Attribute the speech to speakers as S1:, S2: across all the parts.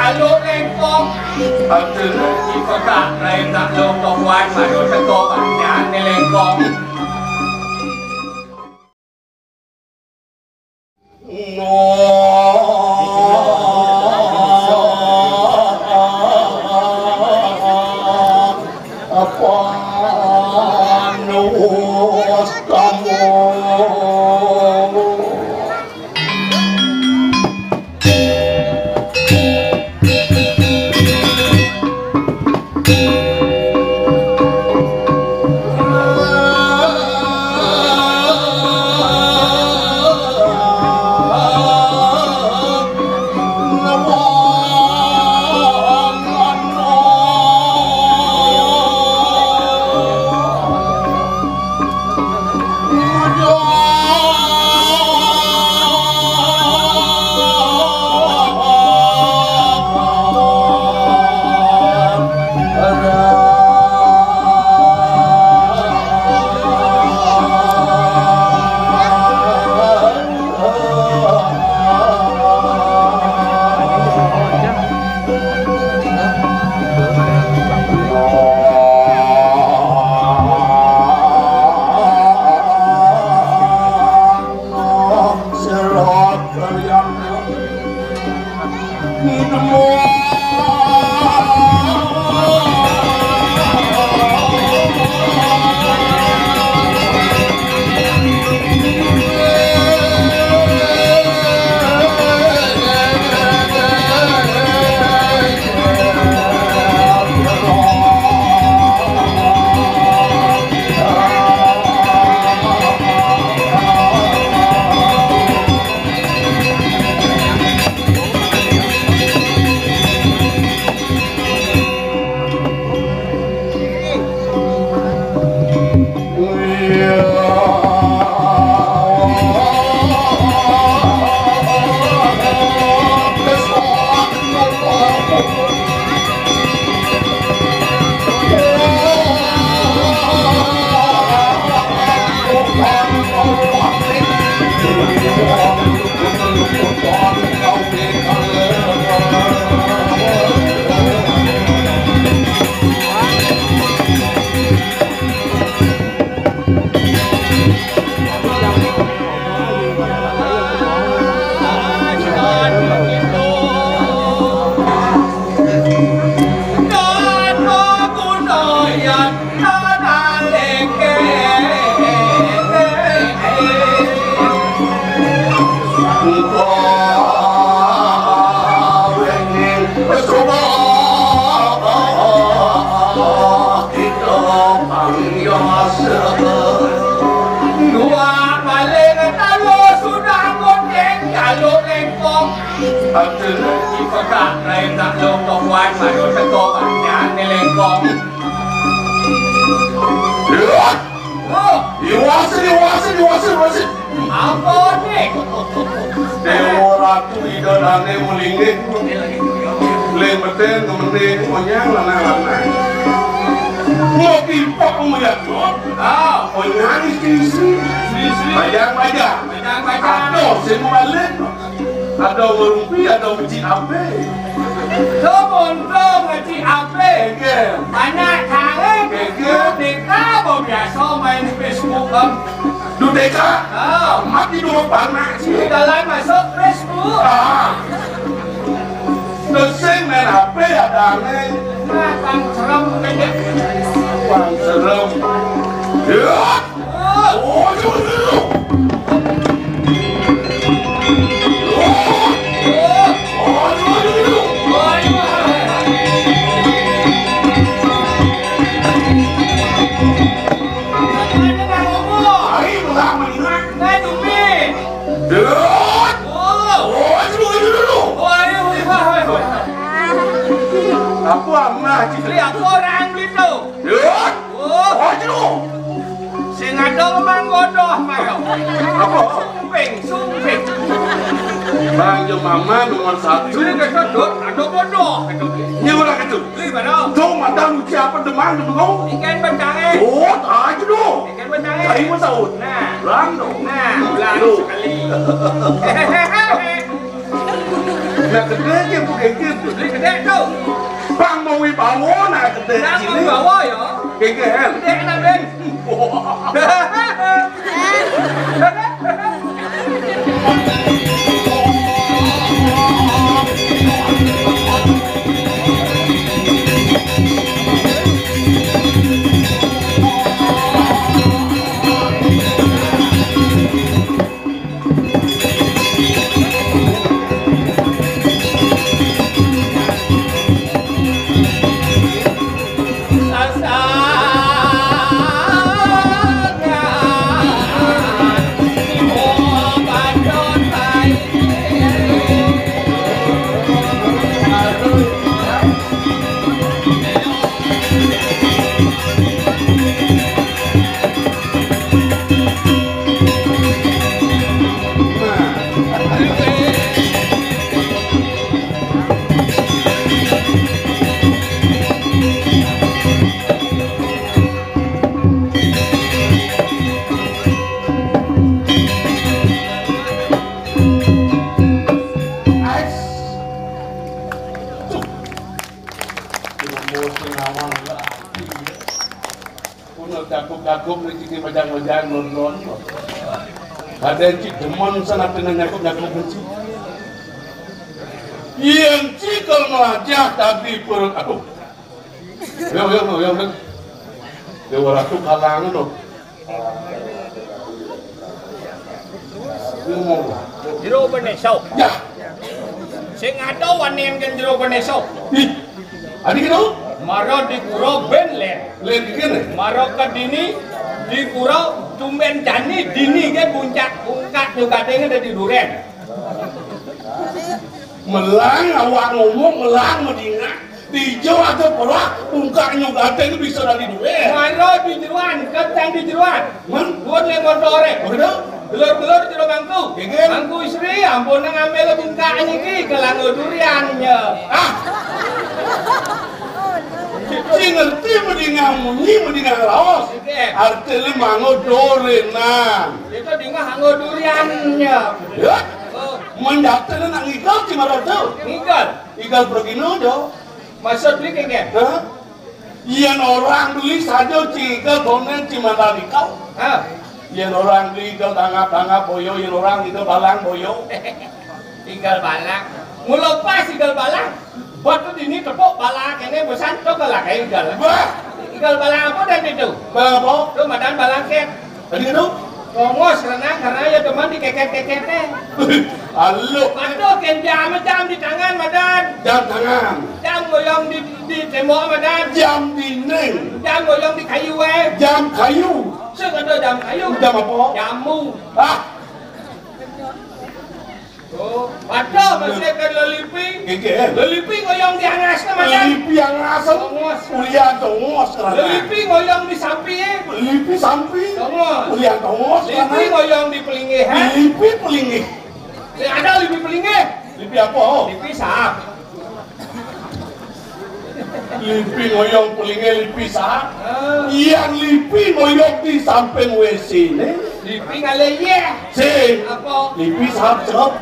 S1: Kalau lengkong Betul Jika tak lain tak longkong wan Madu teko banyak ni lengkong Betul Jika tak lain tak longkong wan Madu teko banyak ni lengkong Iwasin Apa ni? Dewa ratu idolane mulingin Leng beten kementing Monyang lana-lana Mau pimpok melihat Oh nangis istri Bajang-bajang Aduh saya balik Ada berumpi, ada bercik ape Semondong bercik ape Anak tangan Dudeka biasa main Facebook Dudeka? Mati dua panak sih Dalam masuk Facebook Nesing main HP ada aneh Bang serem Bang serem Oh dulu Aku amat cik aku orang gitu. Oh jenuh. Sing ada memang bodoh mayo. Apa? Sumping. Bang jo mama nomor 1. Ini kesedot ada bodoh. Nyulah itu. Gimana? Tuh madam siapa demang dulu? Ikan bencange. Oh, aja dong. Ikan bencange. Kayu masaud. Nah, lang dong. Nah, lang sekali. Nah, kedai bukan gitu. Nang membawa ya.
S2: Gengel.
S1: Dek nang ben.
S2: Jagung ni cik pajang-pajang non-non. Ada yang cik demen sana kena nyakuk-nyakuk benci. Yang cik kalau melajah tadi perut aku. Yo. Dewa ratu kalangan loh.
S1: Jero benesau.
S2: Ya.
S1: Sing ada wanen kan jero benesau.
S2: Ih. Adik itu?
S1: Maro di kuro ben len.
S2: Len gini.
S1: Maro ke dini di kuro tumben jani dini ke puncak ungkat juga ada di duren.
S2: Melang awak ngomong melang medina. Di Jawa atau perak ungkat juga ada itu bisa dari duren.
S1: Maro di jeruan, kentang di jeruan. Buat yang ngotore.
S2: Betul?
S1: Belur-belur jero bangku.
S2: Gengel.
S1: Bangku istri ampun ngambil bungkaknya ki kelango duriannya.
S2: Ah. Si ngerti mendingan munyi mendingan laos. Artinya mango dorenan.
S1: Itu dingah hango duriannya.
S2: Ya. Mendatangnya nak ngikal si maratu.
S1: Ngikal.
S2: Ikal pergino do.
S1: Maksud beli kengke?
S2: Hah? Iyan orang beli saja cikal bonen cimanda dikau.
S1: Hah?
S2: Iyan orang beli ikal tangap boyo, iyan orang ikal balang boyo.
S1: Ikal balang. Mula pas ikal balang. Batu dini tepuk balang kene bosan to kala kae ikal.
S2: Bah.
S1: Ikal balang apa dan itu?
S2: Balang apa?
S1: Itu madan balang ket.
S2: Tadi itu?
S1: Ngomos karena ya teman dikeket-keket teh.
S2: Halo.
S1: Aduh ken jam di tangan madan.
S2: Jam tangan.
S1: Jam goyang di tembok madan.
S2: Jam dinding.
S1: Jam goyang di kayu
S2: Jam kayu.
S1: Sing ada jam kayu.
S2: Jam apa?
S1: Jamu.
S2: Ah.
S1: Oh, ada masih ke lelipi.
S2: Gege.
S1: Lelipi goyang di angasna madan.
S2: Lipi yang asal. Kuliah dongos kerana.
S1: Lelipi goyang di sampi
S2: Lipi sampi.
S1: Dongos.
S2: Kuliah dongos
S1: Lipi goyang di pelingih
S2: Lipi pelingih.
S1: Ada lipi pelingih.
S2: Lipi apa?
S1: Lipi sahab.
S2: Lipi ngoyong pelingih lipi sah. Yang lipi ngoyong di samping WC ni.
S1: Lipi ngaleye.
S2: Sing.
S1: Apa?
S2: Lipi sahab cakap.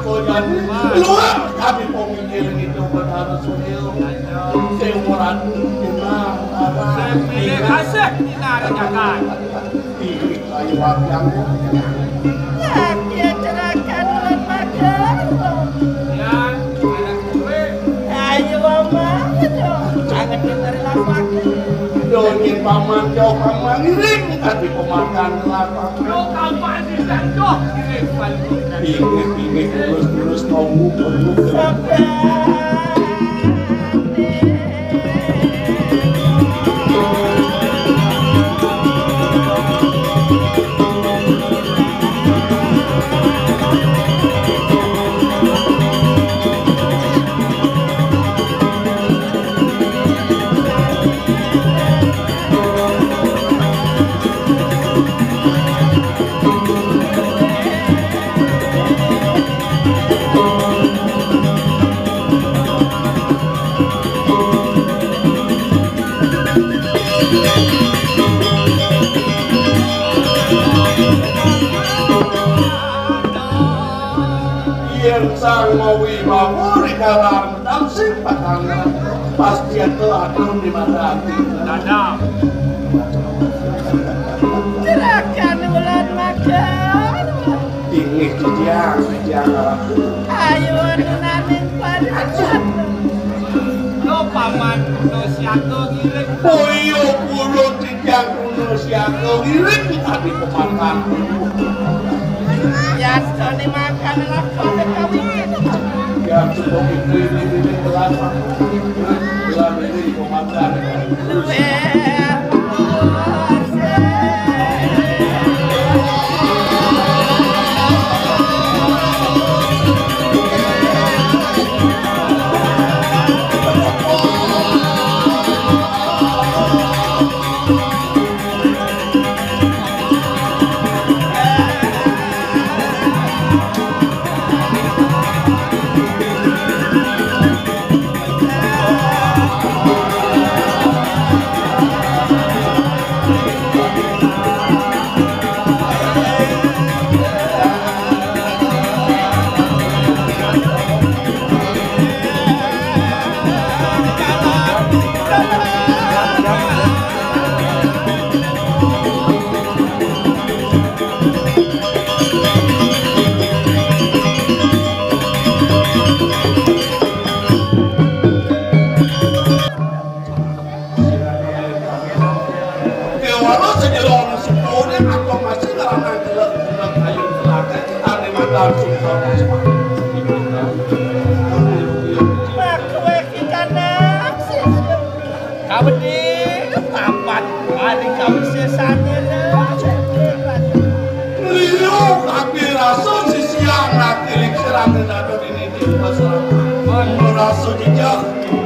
S2: koyan luar kami pemikir itu benar suil semuran kita
S1: Pilih kasih kita renyakan.
S2: di kayu yang
S3: dia cerahkan bulan makan.
S1: Ya, anak gue.
S3: Ayo mama, jangan dengar lapak.
S2: dongin paman jauh paman iring tapi pemakan lapar
S1: Lo kapan disentuh? Ini paling
S2: ingin terus kamu yang sang mawi mawuri kalam dan simpatan pasti telah turun di mata hati
S1: Dadam.
S3: Cerahkan bulan makan.
S2: tinggi kijang
S3: Ayo nanin pada
S1: Lo paman kuno siato giling.
S2: Poyo pulo kijang kuno siaga iring tapi pemakan
S3: ya soni makan lakon kawin.
S2: yang cukup ini kelapa gelar ini pemakan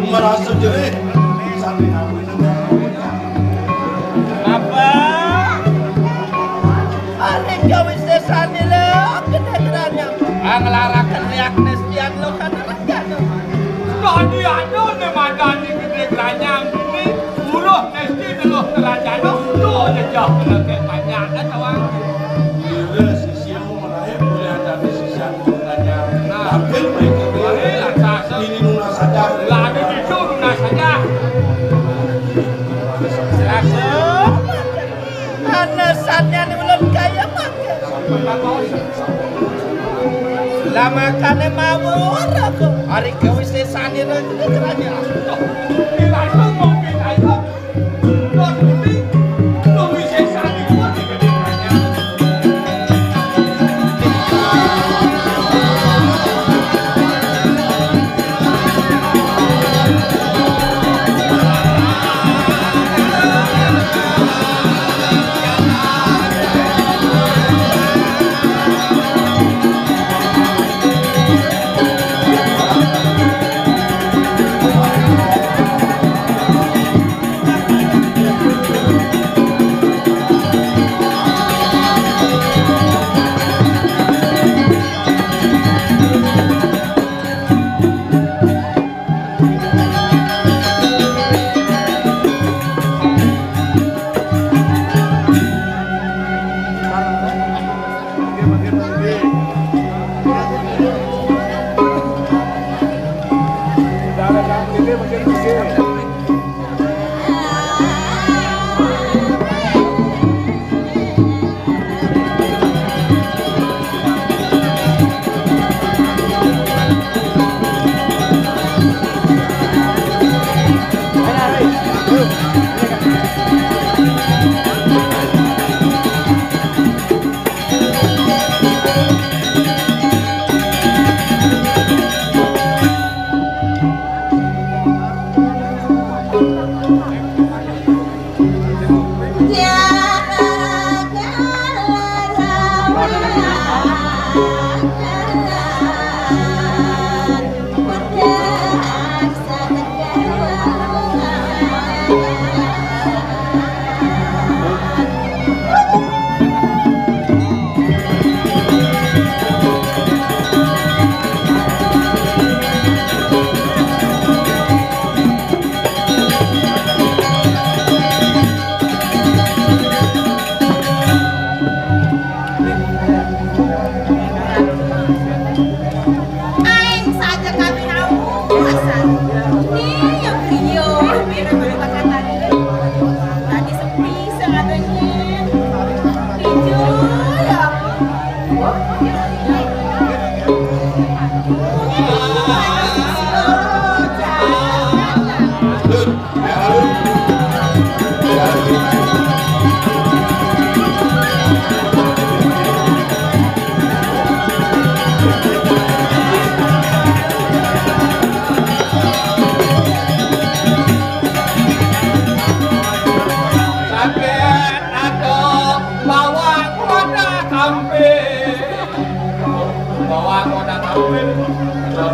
S2: merasa jerih sampai kawin
S3: apa ada kawin sesane lo kedengarannya ngelarakan riak nestian lo kan enggak lo
S1: Tadi ada ne madani gede keranyang ini buruh nesti dulu kerajaan itu aja jauh kayak banyak kan tawang.
S2: bila sisi yang mulai boleh ada sisi yang kerajaan tampil mereka ini nuna saja
S1: Lagi itu lunas saja.
S3: langsung anasannya ni belum kaya makan lama kan mau orang ko hari kawin sesane lo kedengarannya
S1: Bila itu mau kita itu, lo seperti lo bisa sani buat di kedengarannya.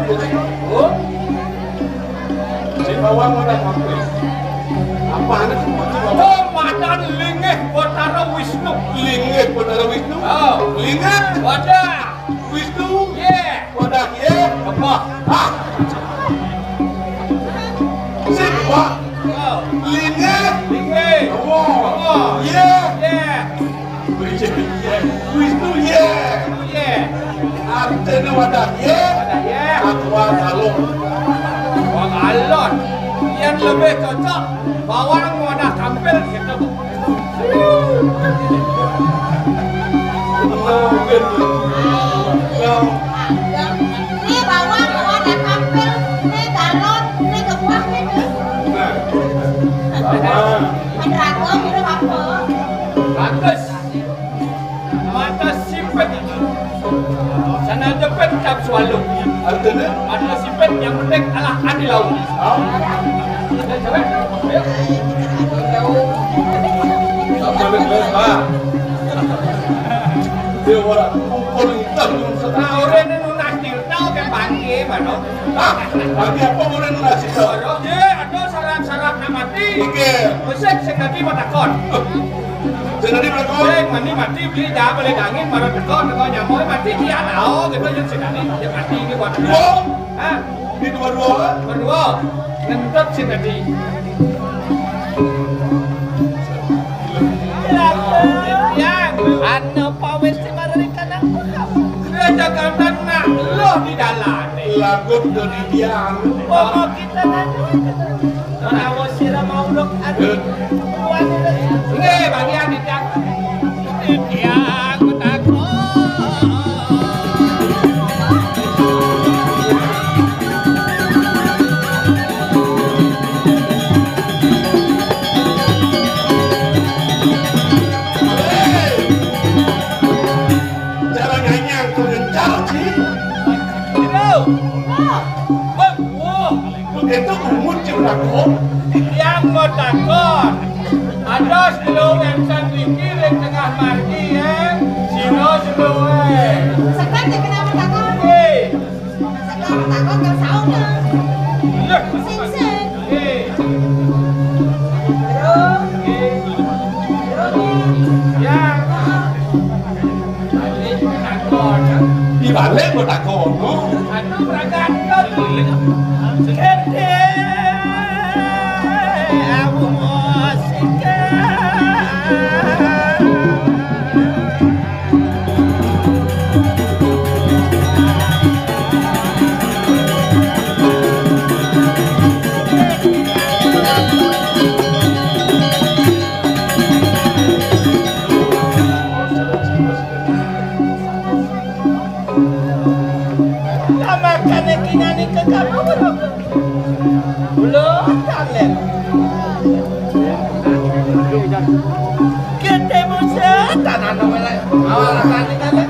S2: Oh, si bawang udah ngapain? Apaan sih?
S1: Oh, madan lingeh Batara Wisnu.
S2: Lingeh Batara Wisnu?
S1: Oh,
S2: Lingeh?
S1: wadah.
S2: Wisnu?
S1: Yeah.
S2: Wadah, yeah?
S1: Apa?
S2: Hah? Si Pak?
S1: Oh,
S2: Lingeh?
S1: lingeh.
S2: Oh, yeah?
S1: Yeah.
S2: Wisnu, yeah?
S1: Yeah.
S2: Artinya wadah, yeah?
S1: Wadah, yeah.
S2: Aqua Salon.
S1: Wang alon. Yang lebih cocok bawang wadah tampil gitu.
S4: Ini bawang wadah tampil, ini galon, ini kebuah gitu. Mendragon itu apa?
S1: Bagus. Mata sipet itu. Sana jepit cap swallow.
S2: Artinya?
S1: Mata sipet yang penting adalah adil laut. Dan cewek, ayo.
S2: Dia orang kumpul hitam
S1: Nah, orang ini naktir tahu ke pagi, mana?
S2: Pagi apa orang nasi tahu?
S1: Orang je, ada syarat-syarat mati.
S2: Oke.
S1: Mesek sekali matakon.
S2: Jadi berapa?
S1: Sek mani mati beli dah boleh dangin marah tekon tekon nyamoy mati dia tahu gitu yang sekali dia mati ini buat
S2: Dua?
S1: Hah?
S2: Di dua-dua?
S1: Berdua ngentep sekali. Anu pawes di marikan aku. Dia Jakarta nak loh di dalam ni.
S2: Lagu dari dia.
S1: Pokok kita nanti. Kalau sirah mau dok ada. Ini bagian di tiang. Di tiang takut.
S2: Itu umur cium
S1: yang mau takut ada slow yang sandiki di tengah margi sino slow
S4: Sekarang dia kenapa takut? Sekarang takut ke sauna. Sing-sing.
S1: yang takut
S2: di balik buat takut, no?
S1: anu berangkat tuh kete aku musika makan kinani ke kamu belum kalian kita musa tanah nomor awal kali kalian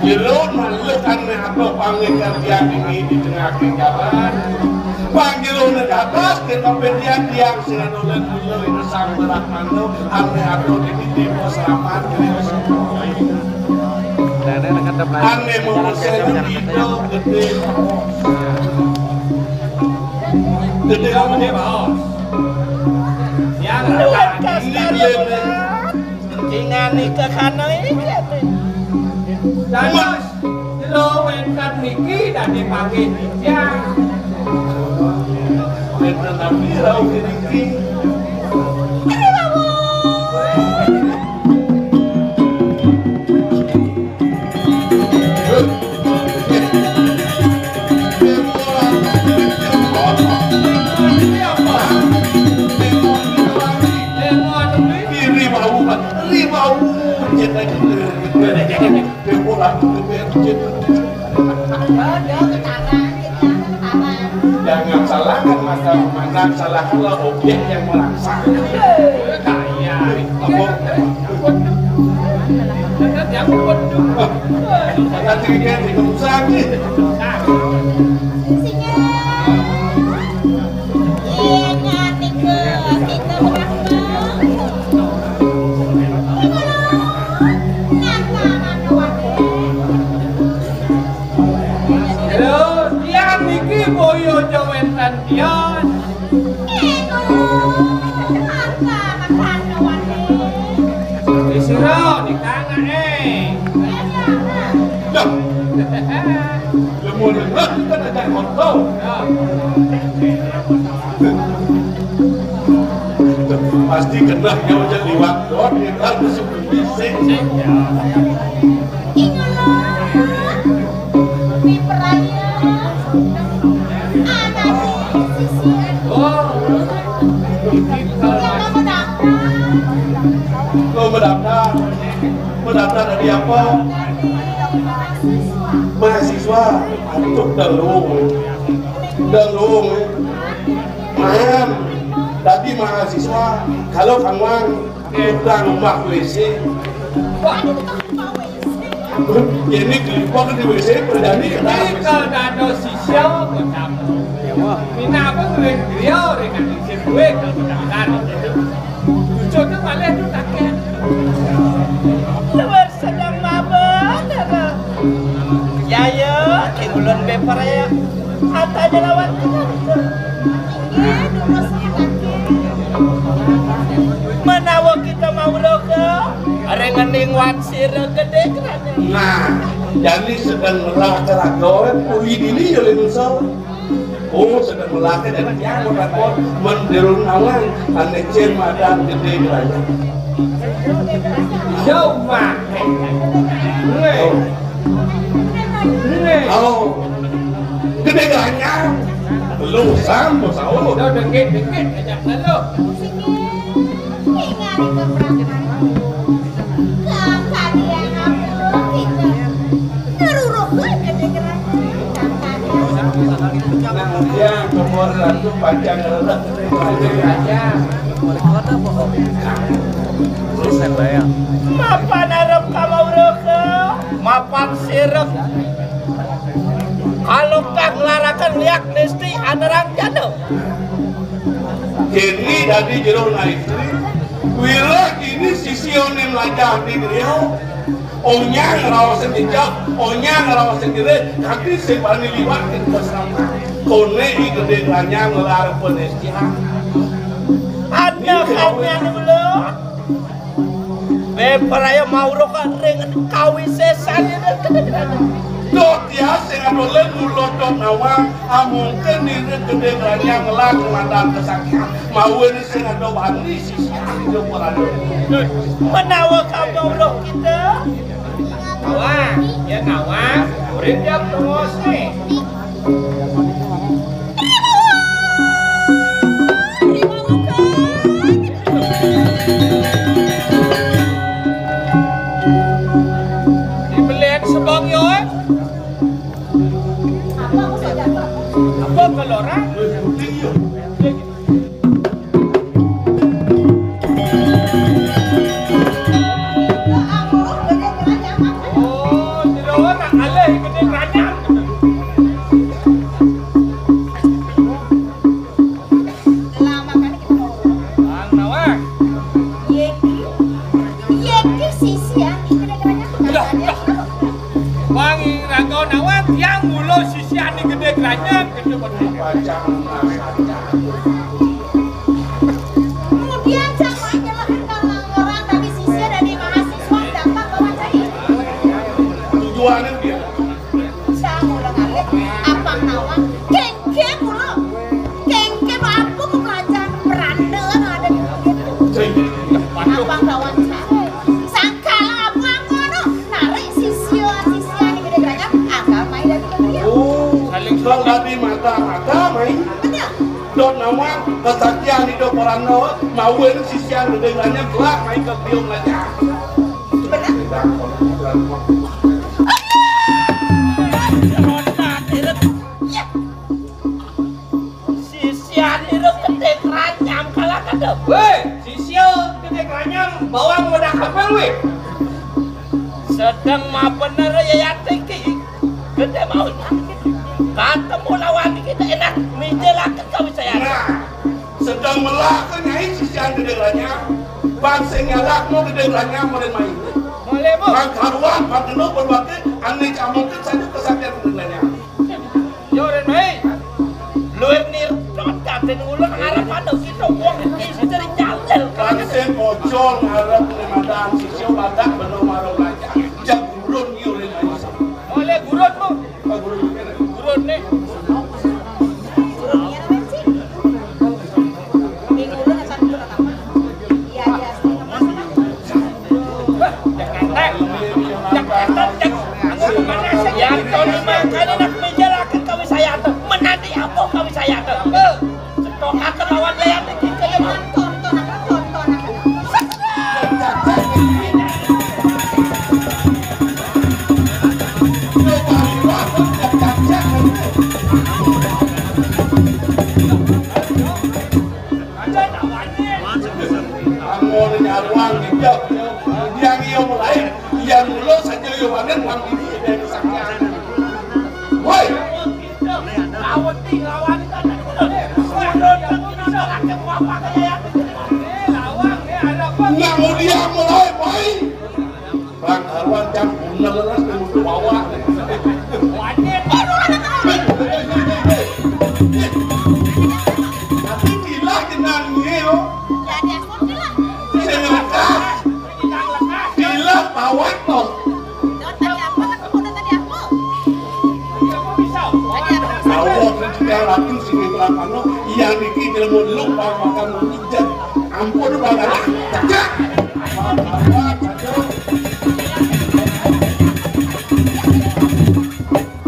S2: Jeruk malukan apa panggilan dia ini di tengah jalan. Panggilan ke atas kita pendiam tiang sehingga nulen itu sang berat manu ane atau di timur selamat ane mau senyum itu gede gede kamu
S1: dia bos yang
S2: ini
S1: kinani ke kana ini dan lo wenkan niki dan dipakai tiang
S2: bener nabi rau kiri Jangan salahkan masalah salahkanlah objek yang melaksanakan
S1: kaya
S2: apa
S1: yang buat
S2: nanti dia sakit
S4: Isinya. Ingat ke kita berapa?
S1: halo dia
S4: Lah makan kawan
S1: Di siro di tangan
S2: Dah. Lemon lah kan ada kontol. Pasti kena yang jadi liwat dot yang kan seperti bising.
S4: Ingatlah di peraya ada sisian
S1: Oh,
S4: yang kamu daftar
S2: Kau mendaftar dari apa? Mahasiswa untuk delung maham tadi mahasiswa kalau kamu udah rumah WC ini kelipok di WC berjadi
S1: ini kalau ada sisyo Mina apa gue beliau dengan isi gue kalau mendaftar tujuannya malah itu takkan
S3: Luar sedang mabuk ya ya ulun paper ya katanya lawan
S4: ya dulu sedikit
S3: menawa kita mau roke rengening wansir gede kerana
S2: nah jadi sedang melakar agawet pulih dini oleh nusa sedang melakar dan yang menakut menderun awan aneh cem ada gede kerana
S1: jauh mah
S2: gede kerana lu sama sao
S1: udah dikit ajak lalu
S4: ingat keberangkatan kakak dia ngambil kita teruruk gede
S2: ya nomor satu panjang rendah
S3: mapan arep kamau roke mapan sirep kalau kang larakan liak nesti anerang jano
S2: kini dari jero naik wira kini sisionim lajah di Riau onyang rawa sendiri onyang rawa sendiri tapi sebani liwat ke bersama kone gede ganya ngelar penestihan
S3: ada kanya dulu beberapa mau rokan ring kawi sesan
S2: dot ya sengaja len mulodot nawa mungkin di gede ganya ngelar mandan kesakian mau ini sengaja bani sisian itu porado
S3: menawa kamu roh kita
S1: Wah, ya kawan, berinjak terus nih. Dibelian sebong yo. Apa kalau orang?
S4: kemudian sama nyelahkan orang dari sisi dari mahasiswa dapat wawancara
S2: tujuannya dia
S4: sama ulang alik apa nawa kengke mulu kengke mampu membaca perandean ada di situ apa wawancara sangkala apa ngono narik sisian di gede banyak agak main dari dia
S1: Saling
S2: Dot tadi mata main dot nama kesaktian hidup orang no mau ini sisian dengannya kelak main ke biong aja
S3: sisian itu gede keranyam kalah kadep
S1: weh, sisio gede keranyam bawang wadah kapel weh.
S3: sedang mah bener ya tinggi gede mau ketemu lawan kita enak mijelakan kau saya
S2: nah sedang melakukan nyai sisian dengannya bangsa ngalak mau dengannya main
S1: Boleh bu.
S2: bang karuan bang kenal berbagai aneh mungkin saja kesaktian dengannya
S1: Joren baik.
S3: luar nirton katen ulang harapan kita uang isi dari jalel
S2: sisol ngarep ni madam sisol badak belum marah belajar jak gurun yuri lagi sama
S1: Oleh gurun mo.
S2: gurun
S1: Gurun ni.
S4: Gurunnya namanya sih. Di gurun asal gurun apa? Iya iya sih masalah.
S1: Jangan tak.
S3: Yang kau dimakan nak menjelaskan kami saya tu. Menanti apa kami saya tu? Setok akan lawan dia yang kita yang
S4: Tonton apa?
S1: Ada lawan ni.
S2: Angor nyaruang hijau yang ia mulai yang mula saja ia bangun kami ini dari sakyan woi
S3: lawan ni lawan kan. Gurun kita akan apa kaya
S1: Lawang ni ada apa?
S2: yang mulia mulai woi Bang Harwan jam bulan leras ke bawah
S1: Wanit.
S2: tapi gila kenang ni yo
S4: Jadi aku gila.
S2: selekas gila bawah toh
S4: Tadi apa? Tadi apa?
S1: Kamu bisa.
S2: Allah ketika ratu sini belakang yang dikit ilmu lupa makan hijab ampun banget cak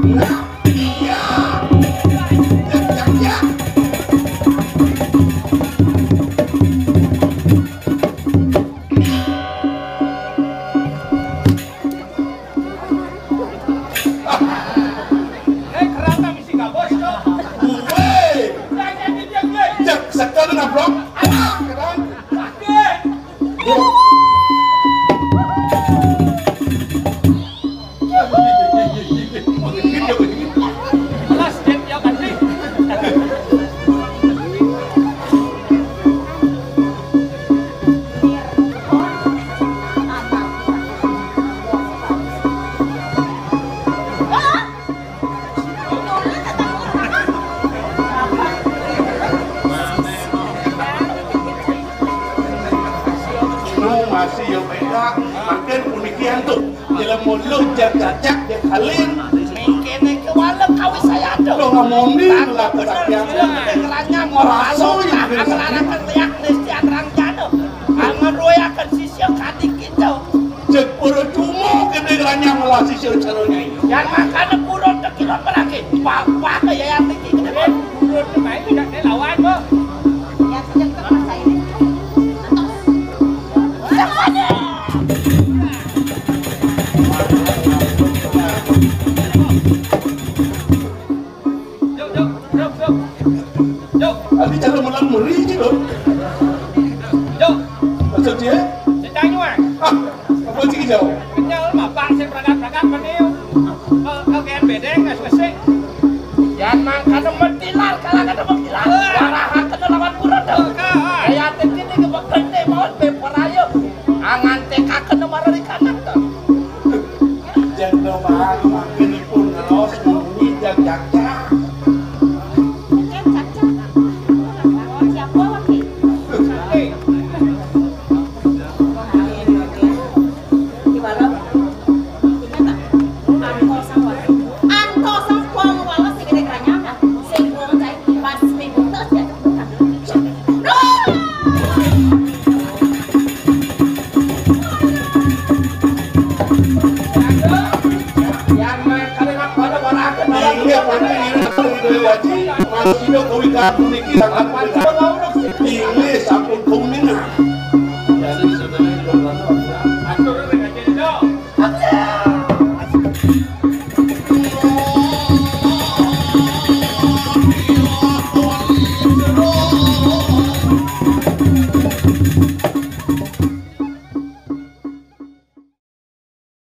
S2: nah iya cak
S1: Eh kerana mesti gak bos tu.
S2: Woi,
S1: Jangan dijengkel.
S2: cak sekarang nabrok sekarang
S1: Sakit. Alas dia dia ganti.
S2: masih yang beda makin pemikiran tu dalam mulut cak dia kalian
S3: Mungkin ke walau kau saya tu.
S2: lo ngomong ni lah kesaktian
S3: Kerana moraso yang akan akan lihat nesti terang jano. Aman roy akan sisir kadi kita.
S2: cek percuma kedengarannya melasi caranya ini
S3: Yang makan kurun tekilon beraki. Papa kaya yang tinggi ke depan.
S1: Gurun tu main tidak ada lawan mo.
S4: Ya sejak kapan saya ini?
S1: Jom.
S2: Abi cara mulang muri je tu
S1: Jom.
S2: macam dia
S1: Sedang nyuak.
S2: apa sih jauh
S1: Kenyal mah pak saya peragat pandeu. Kau kan bedeng nggak selesai.
S3: Yang makan mentilal kalau kata mentilal. Warahan kena lawan kurun tu. Kaya tinggi ke bakal ni mau beperayo. Angan teka kena marah di kanan tu.
S2: jangan bahang makin pun kalau sembunyi jak
S4: Mungkin cacat. Siapa wakil? Di malam. Ingat tak? Anto sawah. Anto sawah walau segede keranya. Sehingga saya pas minggu terus ya.
S3: Yang makan nak pada warahan
S2: ini apa ini masih kau ikan ini kita ini sampun kuning